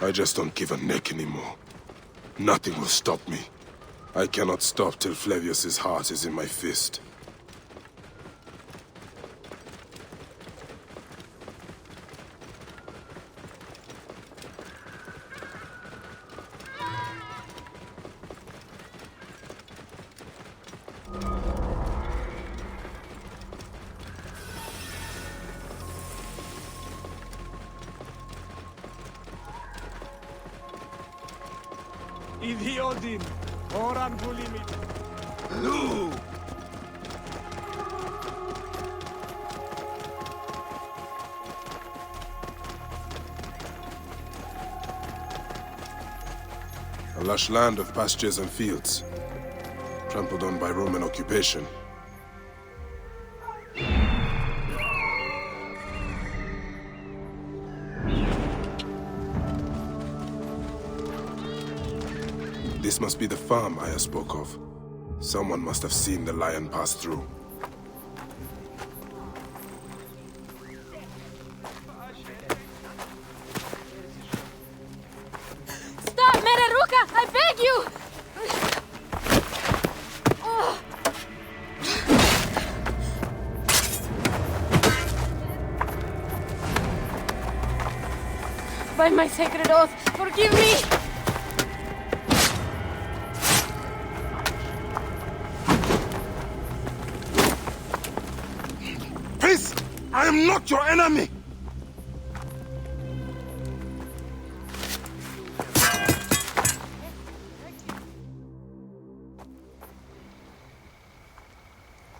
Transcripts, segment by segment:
I just don't give a neck anymore. Nothing will stop me. I cannot stop till Flavius's heart is in my fist. Idiodin, oran bulimit. No! A lush land of pastures and fields, trampled on by Roman occupation. This must be the farm Aya spoke of. Someone must have seen the lion pass through. Stop, Meraruka! I beg you! By my sacred oath, forgive me! I am not your enemy!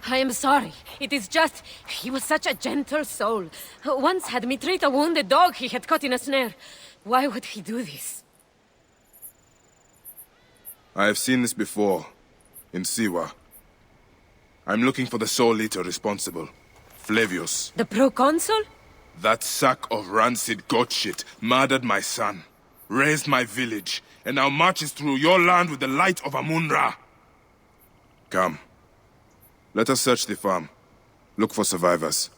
I am sorry. It is just... he was such a gentle soul. Once had me treat a wounded dog he had caught in a snare. Why would he do this? I have seen this before. In Siwa. I'm looking for the soul eater responsible. Flavius. The proconsul? That sack of rancid goat shit murdered my son, raised my village, and now marches through your land with the light of Amun-Ra. Come. Let us search the farm. Look for survivors.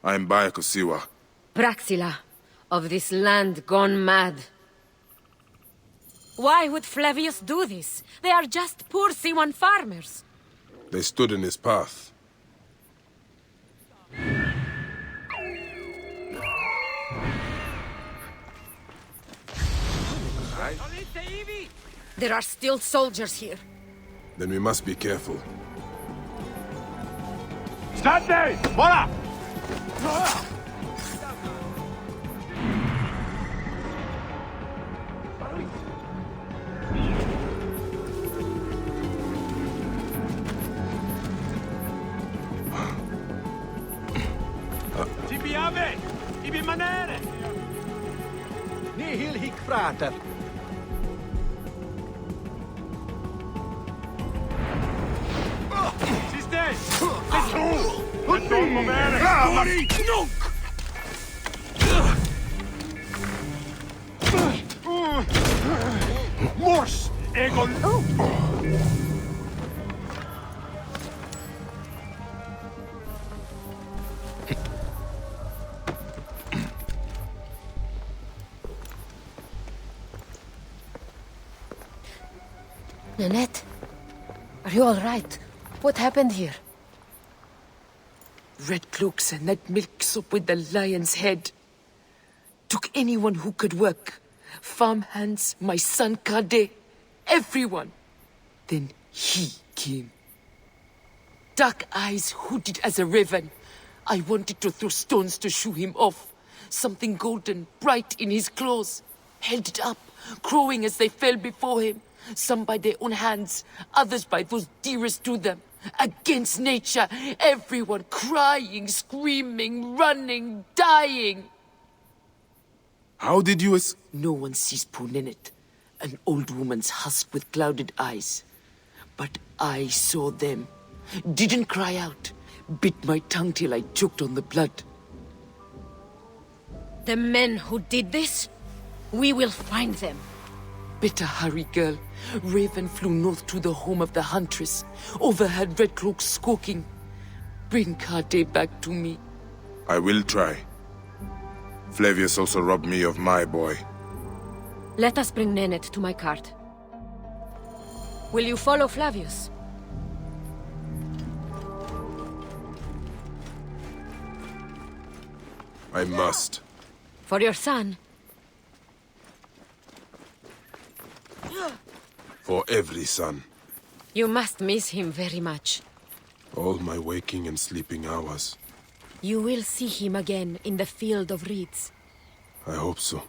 I am Bayako Siwa. Praxila, of this land gone mad. Why would Flavius do this? They are just poor Siwan farmers. They stood in his path. There are still soldiers here. Then we must be careful. State! Bora! Tibi ave! Ibi manere! Nihil hic frater. Mors! Egon! Nanette, are you all right? What happened here? Red cloaks and that milk soup with the lion's head. Took anyone who could work. Farm hands, my son Kade, everyone. Then he came. Dark eyes hooded as a raven. I wanted to throw stones to shoo him off. Something golden, bright in his claws. Held it up, crowing as they fell before him. Some by their own hands, others by those dearest to them. Against nature, everyone crying, screaming, running, dying. How did you No one sees poor Ninette, an old woman's husk with clouded eyes. But I saw them. Didn't cry out. Bit my tongue till I choked on the blood. The men who did this? We will find them. Better hurry, girl. Raven flew north to the home of the huntress. Overheard Red Cloak squawking. Bring Kade back to me. I will try. Flavius also robbed me of my boy. Let us bring Nennet to my cart. Will you follow Flavius? I must. For your son? For every son. You must miss him very much. All my waking and sleeping hours. You will see him again in the field of reeds. I hope so.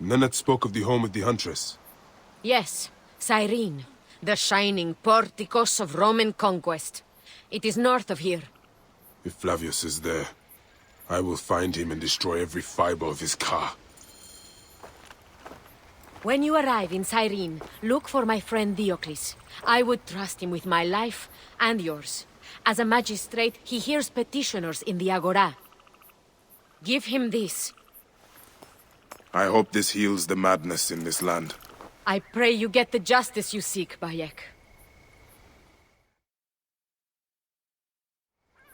Nennet spoke of the home of the Huntress. Yes, Cyrene, the shining porticos of Roman conquest. It is north of here. If Flavius is there, I will find him and destroy every fiber of his car. When you arrive in Cyrene, look for my friend Diocles. I would trust him with my life and yours. As a magistrate, he hears petitioners in the Agora. Give him this. I hope this heals the madness in this land. I pray you get the justice you seek, Bayek.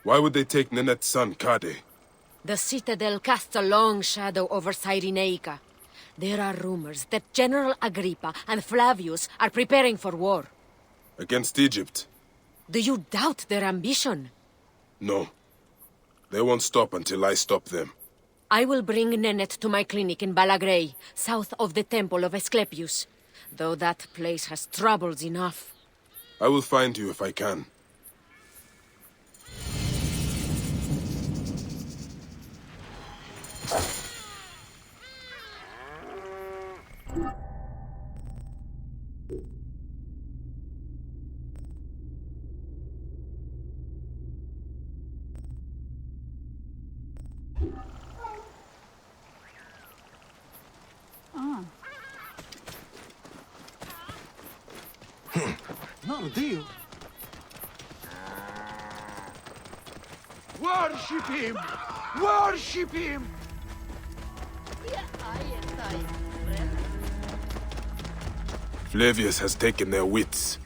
Why would they take Nenet's son, Kade? The citadel casts a long shadow over Cyrenaica. There are rumors that General Agrippa and Flavius are preparing for war. Against Egypt? Do you doubt their ambition? No. They won't stop until I stop them. I will bring Nennet to my clinic in Balagrey, south of the temple of Asclepius. Though that place has troubles enough. I will find you if I can. Dio. Worship him! Worship him! Flavius has taken their wits.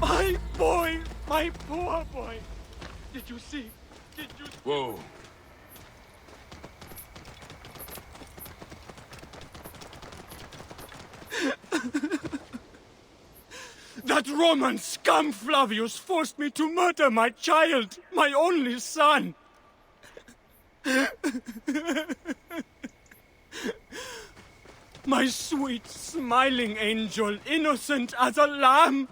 My boy! My poor boy! Did you see? Did you... Whoa. That Roman scum Flavius forced me to murder my child, my only son! My sweet, smiling angel, innocent as a lamb!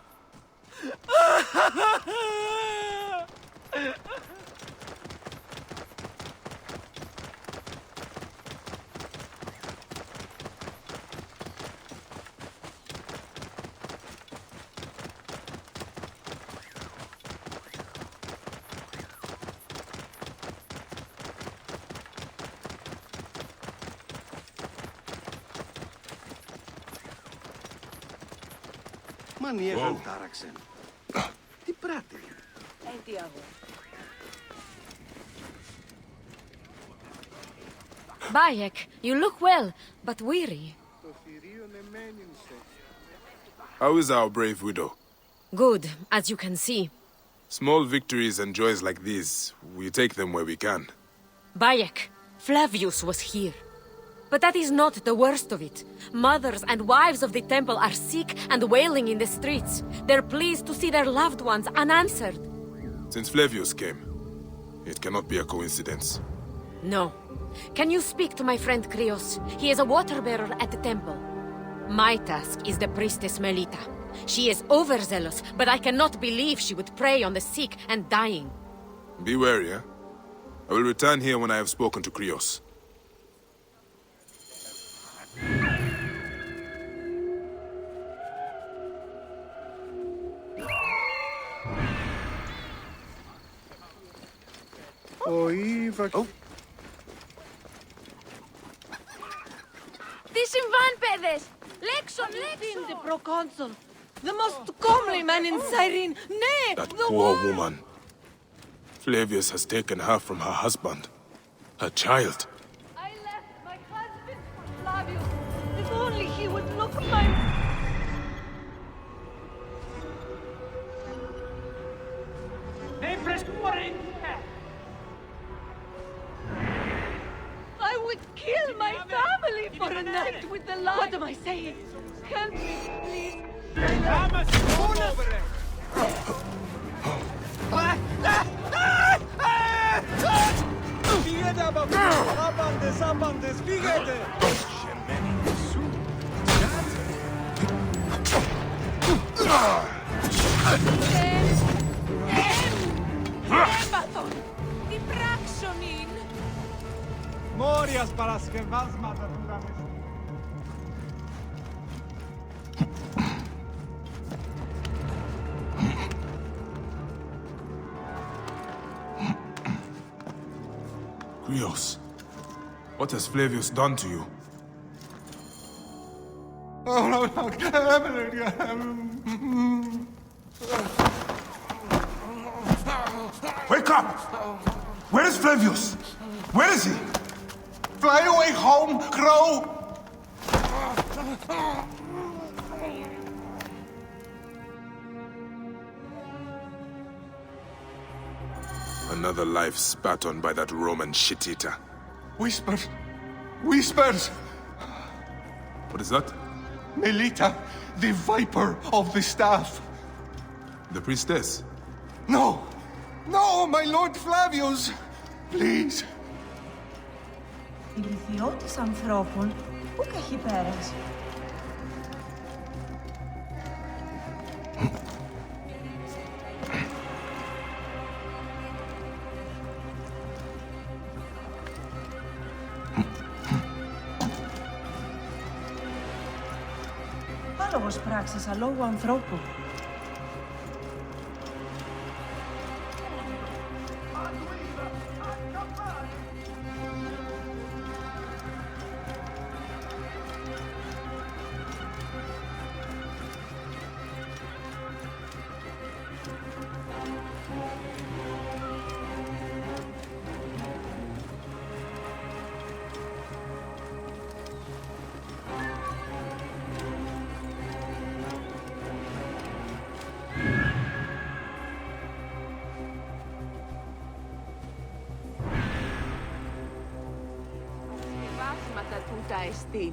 Μανιέγαν τάραξεν. Τι πράτε. Bayek, you look well, but weary. How is our brave widow? Good, as you can see. Small victories and joys like these, we take them where we can. Bayek, Flavius was here. But that is not the worst of it. Mothers and wives of the temple are sick and wailing in the streets. They're pleased to see their loved ones unanswered. Since Flavius came, it cannot be a coincidence. No. Can you speak to my friend Krios? He is a water-bearer at the temple. My task is the priestess Melita. She is overzealous, but I cannot believe she would prey on the sick and dying. Be wary, eh? I will return here when I have spoken to Krios. Τι συμβάν, παιδες! Λέξον, λέξον! The proconsul! The most comely man in Cyrene! Ναι! That the poor one! woman. Flavius has taken her from her husband. Her child. look my... I would kill my family for a night with the light. What am I saying? Help me, please. Έμπαθον! Τι πράξονιν! Μόριας παρασκευάσματα του δαμεστού. Krios, what has Flavius done to you? Wake up! Where is Flavius? Where is he? Fly away home, crow! Another life spat on by that Roman shit-eater. Whispers! Whispers! What is that? Melita, the viper of the staff. The priestess? No! No, my lord Flavius! Please! Ηλικιώτης ανθρώπων, πού καχυπέρας. Άλογος πράξεις αλόγου ανθρώπου. Βάσματα τούτα εστίν.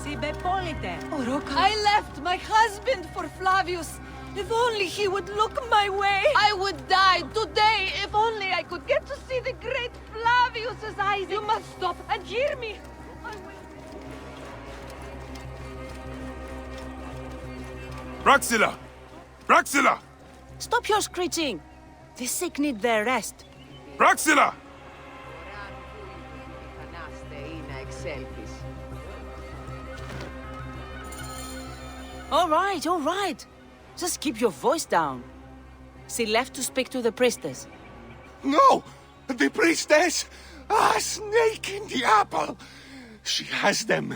Συμπεπόλυτε. I left my husband for Flavius. If only he would look my way. I would die today if only I could get to see the great Flavius's eyes. You must stop and hear me. Praxilla! Praxilla! Stop your screeching! The sick need their rest. Praxilla! All right. Just keep your voice down. She left to speak to the priestess. No! The priestess! Ah, snake in the apple! She has them.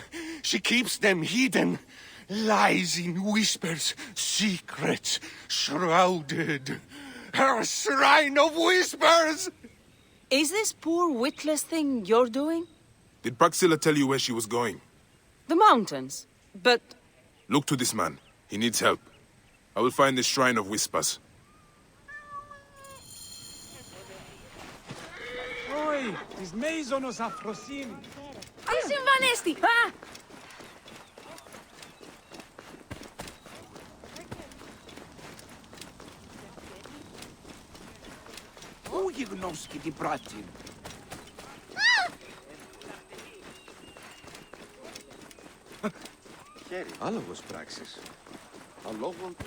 She keeps them hidden. Lies in whispers, secrets, shrouded. Her shrine of whispers! Is this poor witless thing you're doing? Did Praxilla tell you where she was going? The mountains. But Look to this man. He needs help. I will find the Shrine of Whispers. Oi, της μέιζονος αφροσύνη. Τι συμβανέστη! Πού γιγνώσκει την πράτη. Άλογος πράξης. Αλόγων του.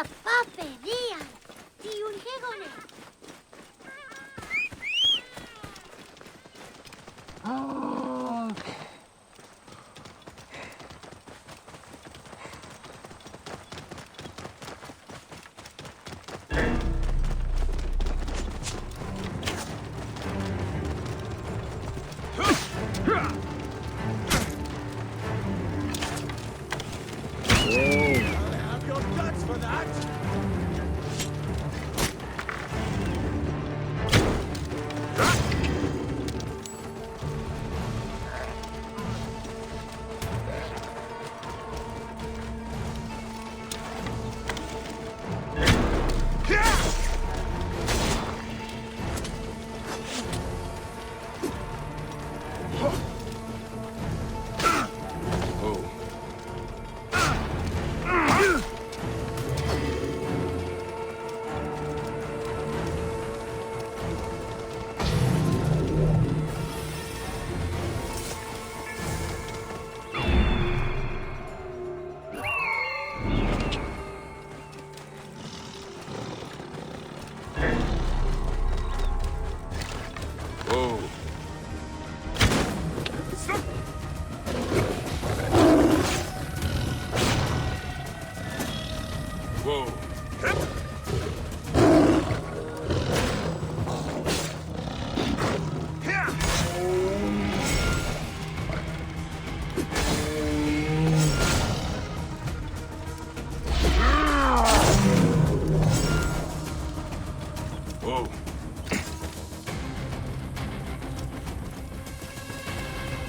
Απά παιδεία! Τι ουργέγονε! Have your guts for that! Whoa. Whoa. Whoa.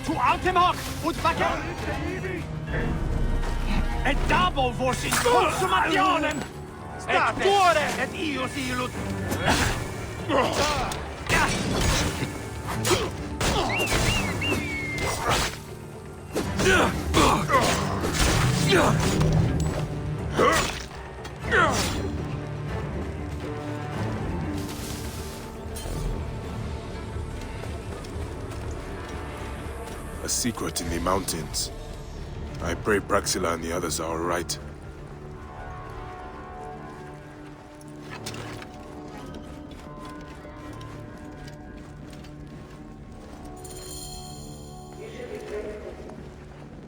To Altimok und Wacker! E double voisin consumationem! Et cuore et ius illud! A secret in the mountains. I pray Praxilla and the others are all right.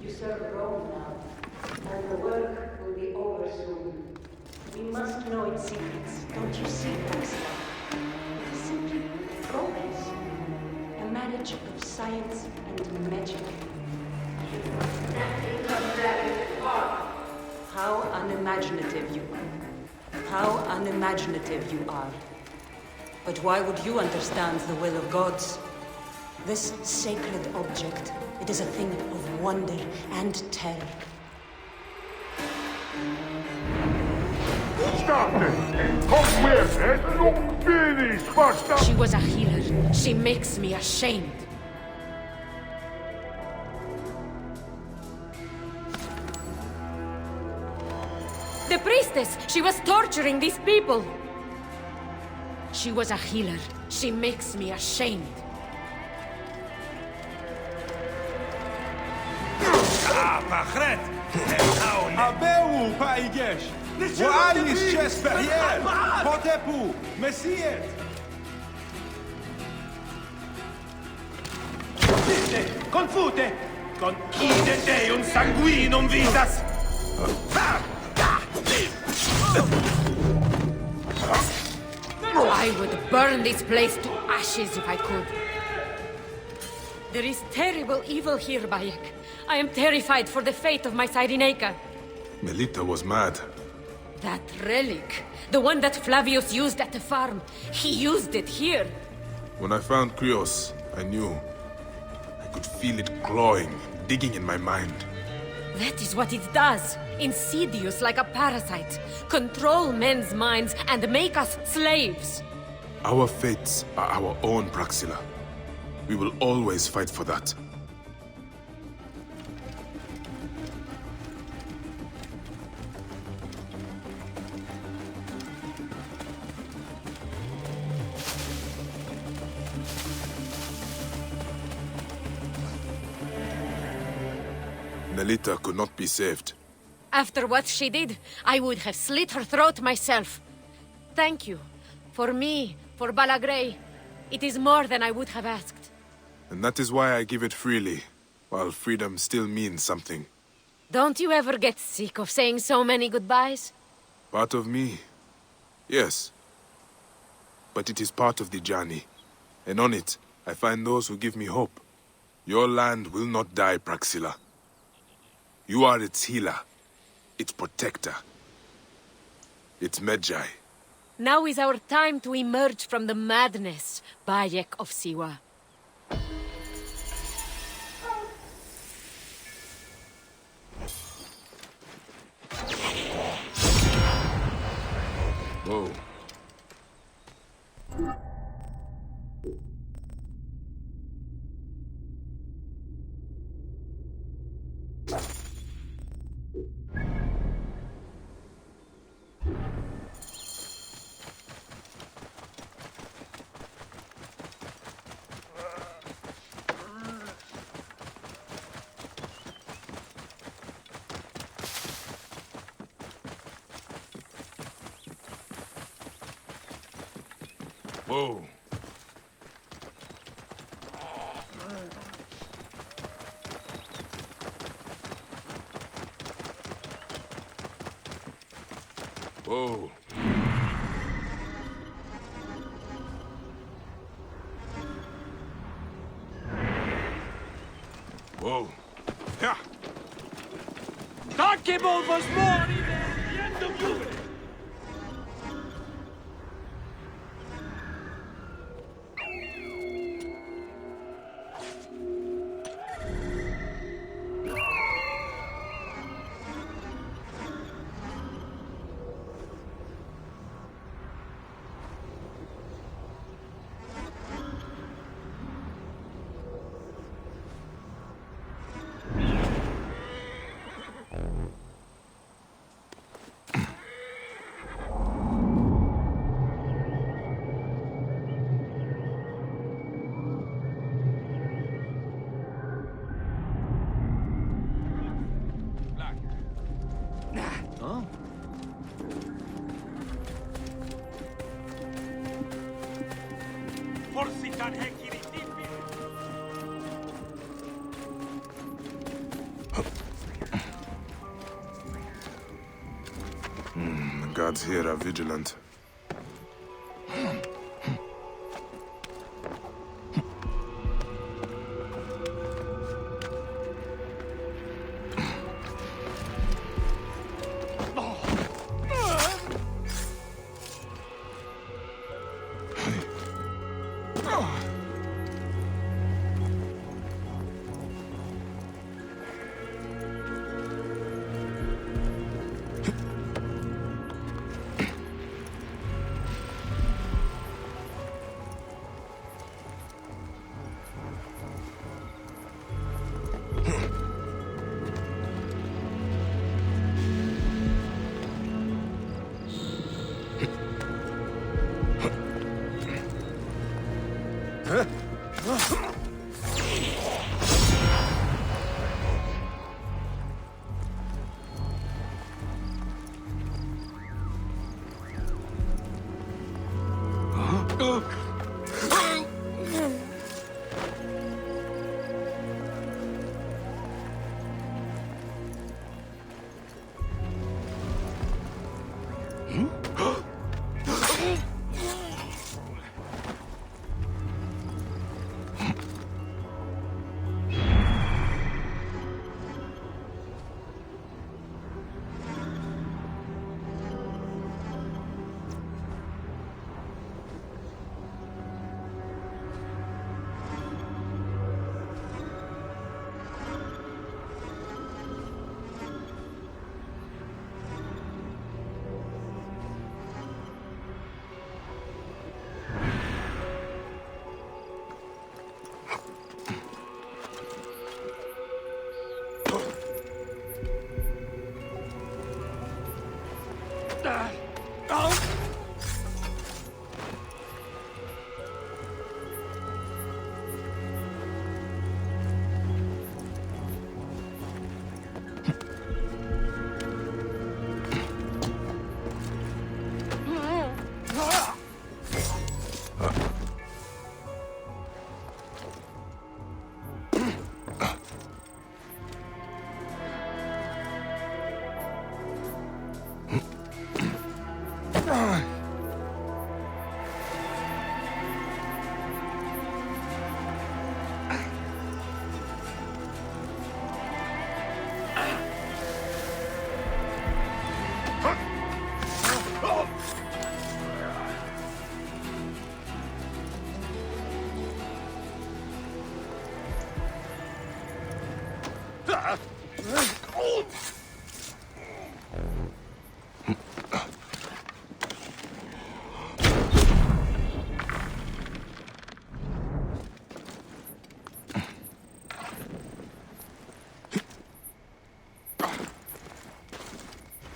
You serve Rome now, and the work will be over soon. We must know its secrets. Don't you see, Praxilla? It is simply progress. A marriage of science and magic. How unimaginative you are. How unimaginative you are. But why would you understand the will of gods? This sacred object, it is a thing of wonder and terror. Stop it! Come with it! Look, finish! Basta! She was a healer. She makes me ashamed. The priestess! She was torturing these people! She was a healer. She makes me ashamed. Abeu, paigesh! Wa'alis ches perrier! Potepu! Messiet! Confute! Con ide Deum sanguinum visas! I would burn this place to ashes if I could. There is terrible evil here, Bayek. I am terrified for the fate of my Cyrenaica. Melita was mad. That relic, the one that Flavius used at the farm, he used it here. When I found Krios, I knew. I could feel it clawing, digging in my mind. That is what it does. Insidious like a parasite. Control men's minds and make us slaves. Our fates are our own, Praxilla. We will always fight for that. Melita could not be saved. After what she did, I would have slit her throat myself. Thank you. For me, for Balagrey. It is more than I would have asked. And that is why I give it freely, while freedom still means something. Don't you ever get sick of saying so many goodbyes? Part of me, yes. But it is part of the journey. And on it, I find those who give me hope. Your land will not die, Praxilla. You are its healer, its protector, its Magi. Now is our time to emerge from the madness, Bayek of Siwa. Whoa. Whoa. Whoa. Whoa. Yeah. Takibol was born in the end of Jouer. The guards here are vigilant.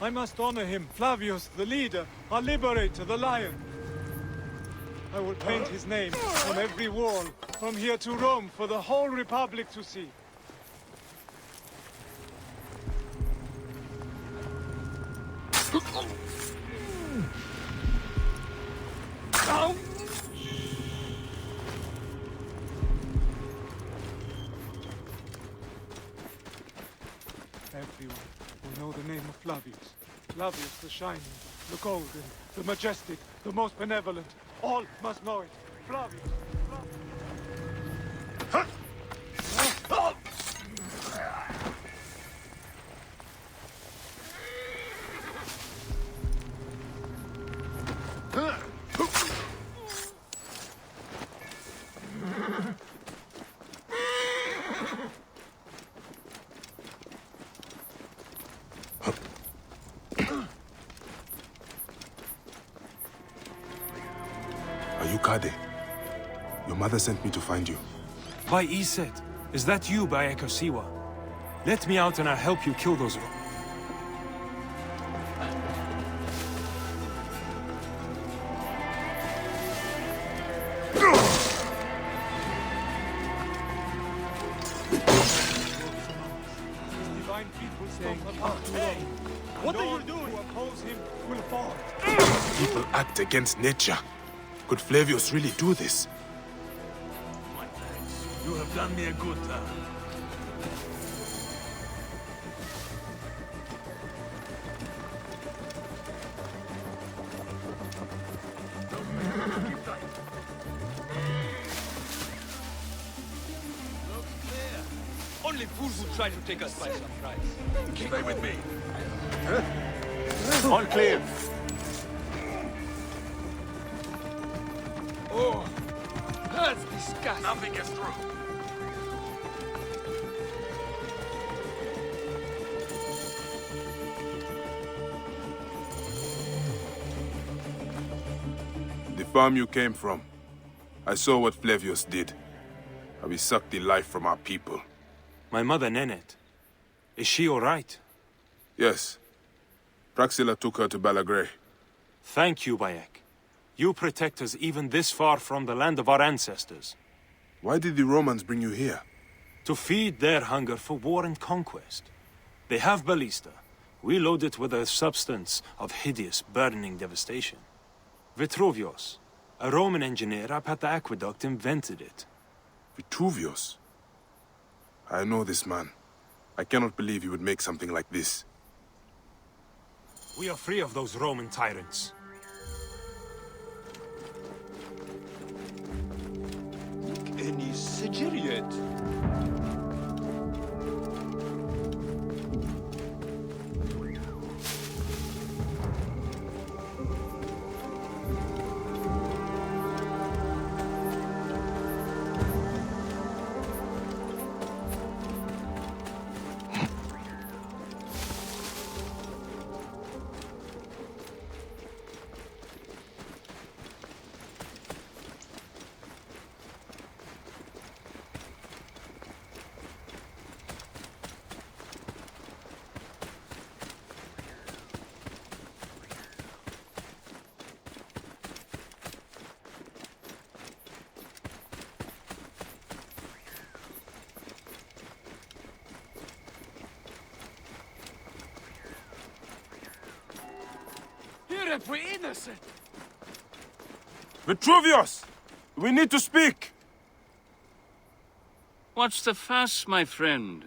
I must honor him, Flavius, the leader, our liberator, the lion. I will paint his name on every wall, from here to Rome, for the whole Republic to see. Everyone will know the name of Flavius. Flavius the Shining. the golden, the majestic, the most benevolent. All must know it. Flavius. Are you Kade? Your mother sent me to find you. By Iset, is that you, by Siwa? Let me out and I'll help you kill those. Divine people saying, hey, what are you doing? Who oppose him will fall. People act against nature. Could Flavius really do this? My thanks. You have done me a good turn. Only fools would try to take us by surprise. Stay with me. All clear. Oh, that's disgusting. Nothing gets through. The farm you came from. I saw what Flavius did. How he sucked the life from our people. My mother, Nenet. Is she all right? Yes. Praxilla took her to Balagray. Thank you, Bayek. You protect us even this far from the land of our ancestors. Why did the Romans bring you here? To feed their hunger for war and conquest. They have ballista. We load it with a substance of hideous, burning devastation. Vitruvius, a Roman engineer up at the aqueduct, invented it. Vitruvius? I know this man. I cannot believe he would make something like this. We are free of those Roman tyrants. Any Sigiriot? We're innocent. Vitruvius! We need to speak! What's the fuss, my friend?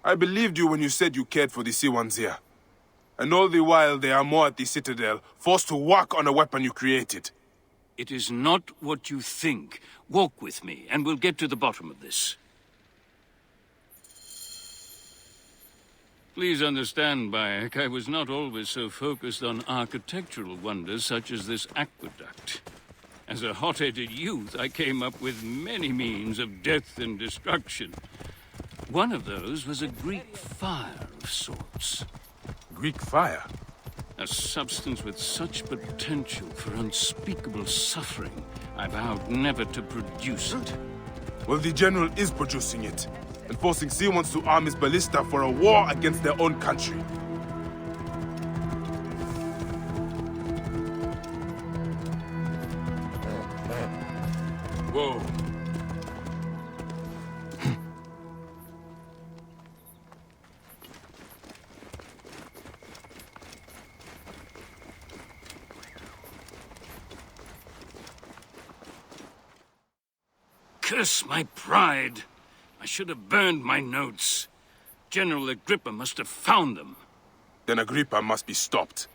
I believed you when you said you cared for the Siwans here. And all the while they are more at the Citadel, forced to work on a weapon you created. It is not what you think. Walk with me, and we'll get to the bottom of this. Please understand, Bayek, I was not always so focused on architectural wonders such as this aqueduct. As a hot-headed youth, I came up with many means of death and destruction. One of those was a Greek fire of sorts. Greek fire? A substance with such potential for unspeakable suffering, I vowed never to produce it. Well, the General is producing it, and forcing Siwans to arm his ballista for a war against their own country. Whoa. Curse my pride. I should have burned my notes. General Agrippa must have found them. Then Agrippa must be stopped.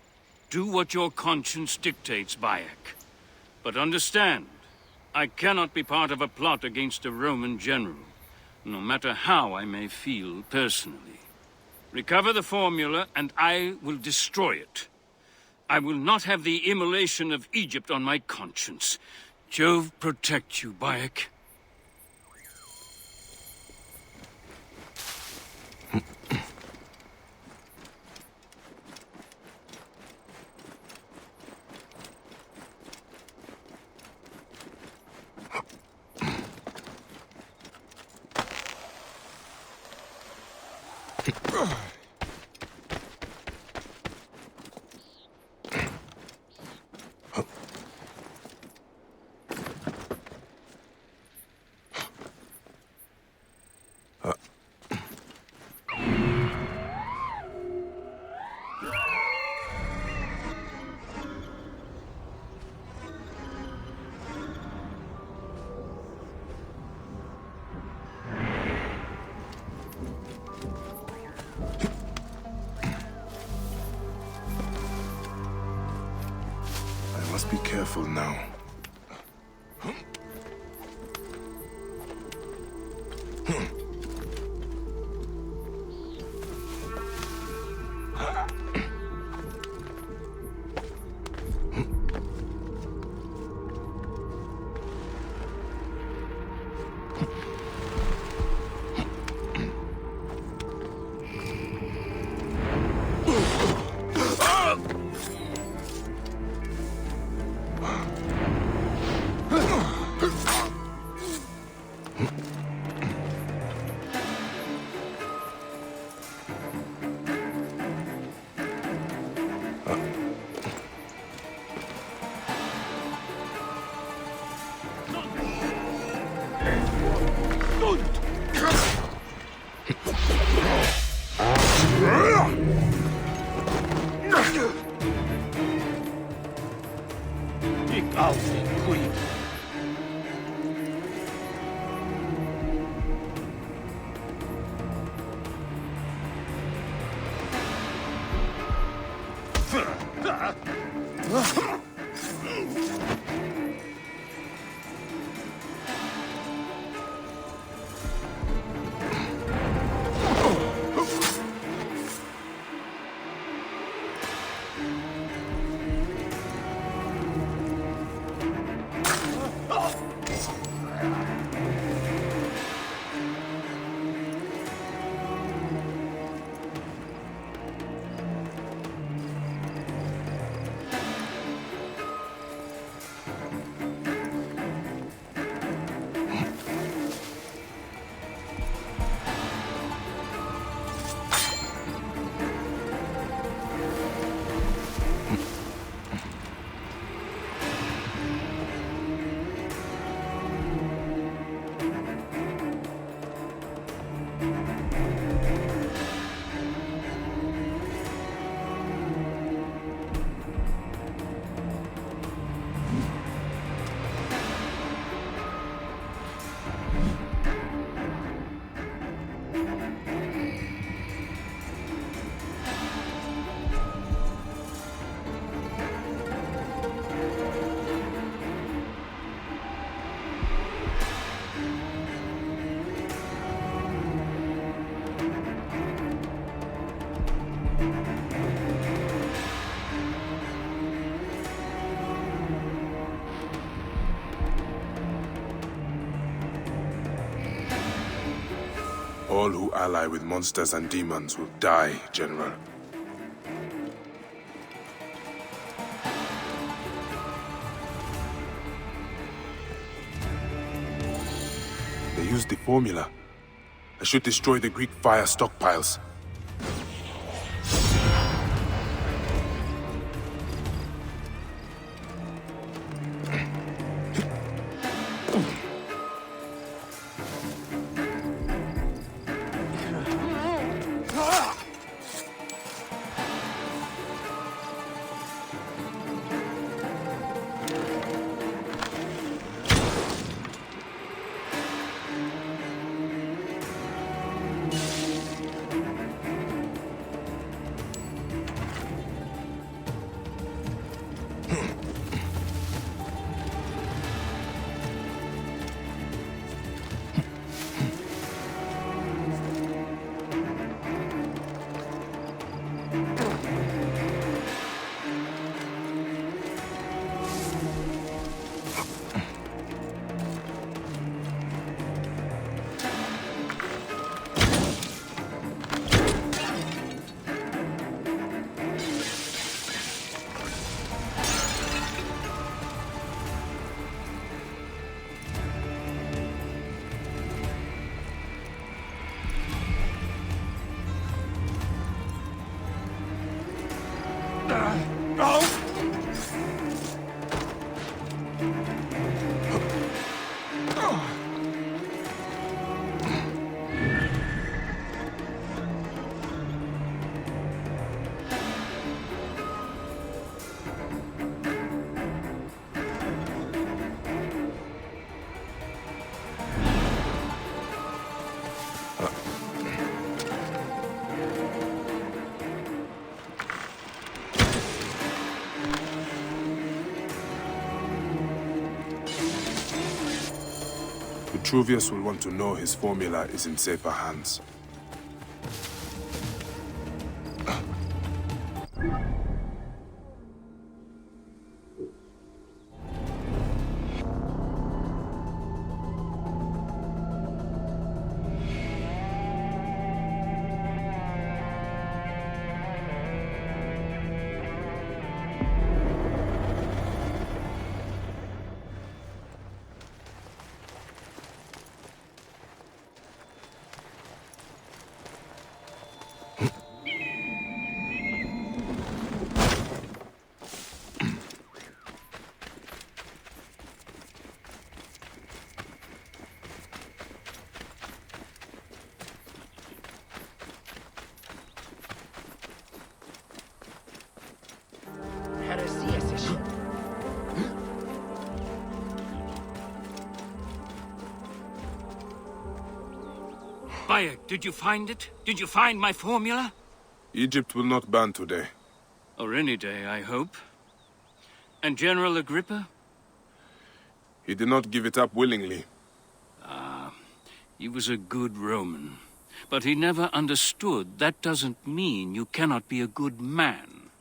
Do what your conscience dictates, Bayek. But understand, I cannot be part of a plot against a Roman general, no matter how I may feel personally. Recover the formula, and I will destroy it. I will not have the immolation of Egypt on my conscience. Jove protect you, Bayek. I must be careful now. All who ally with monsters and demons will die, General. They used the formula. I should destroy the Greek fire stockpiles. Vitruvius will want to know his formula is in safer hands. Bayek, did you find it? Did you find my formula? Egypt will not ban today. Or any day, I hope. And General Agrippa? He did not give it up willingly. He was a good Roman. But he never understood that doesn't mean you cannot be a good man.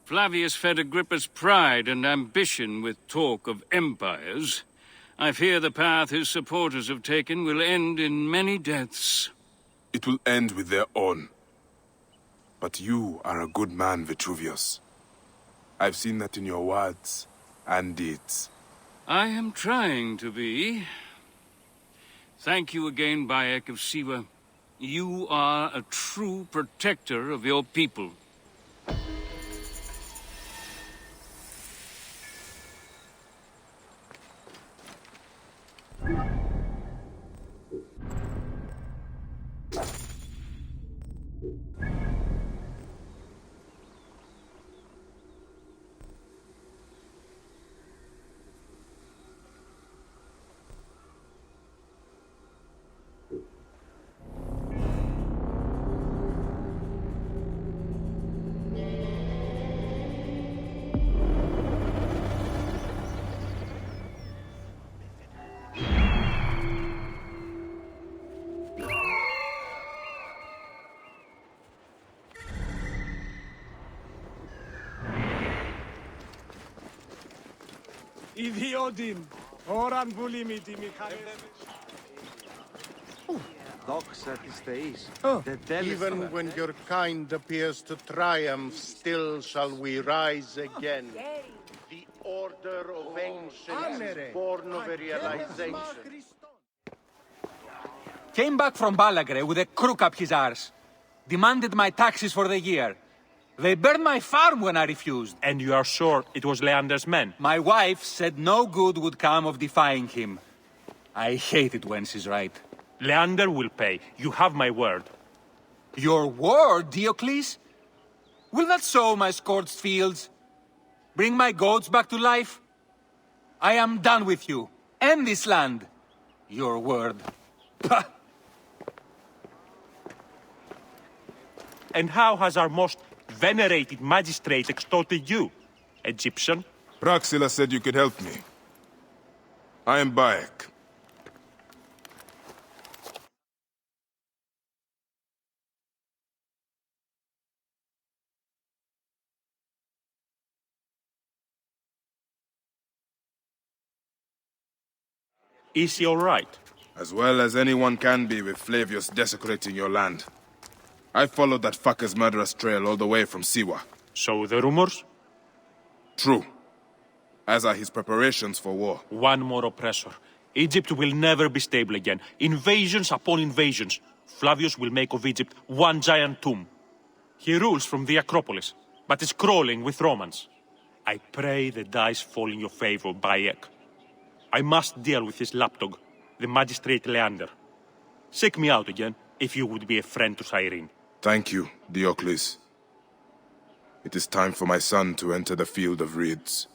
Flavius fed Agrippa's pride and ambition with talk of empires. I fear the path his supporters have taken will end in many deaths. It will end with their own. But you are a good man, Vitruvius. I've seen that in your words and deeds. I am trying to be. Thank you again, Bayek of Siwa. You are a true protector of your people. Idiodin, oran bulimiti Even when your kind appears to triumph, still shall we rise again. The order of ancients is born of a realization. Came back from Balagre with a crook up his arse. Demanded my taxes for the year. They burned my farm when I refused. And you are sure it was Leander's men? My wife said no good would come of defying him. I hate it when she's right. Leander will pay. You have my word. Your word, Diocles? Will that sow my scorched fields? Bring my goats back to life? I am done with you. And this land. Your word. Pah! And how has our most venerated magistrate extorted you, Egyptian? Praxilla said you could help me. I am Bayek. Is he all right? As well as anyone can be with Flavius desecrating your land. I followed that fucker's murderous trail all the way from Siwa. So the rumors? True. As are his preparations for war. One more oppressor. Egypt will never be stable again. Invasions upon invasions. Flavius will make of Egypt one giant tomb. He rules from the Acropolis, but is crawling with Romans. I pray the dice fall in your favor, Bayek. I must deal with his lapdog, the magistrate Leander. Seek me out again, if you would be a friend to Cyrene. Thank you, Diocles. It is time for my son to enter the field of reeds.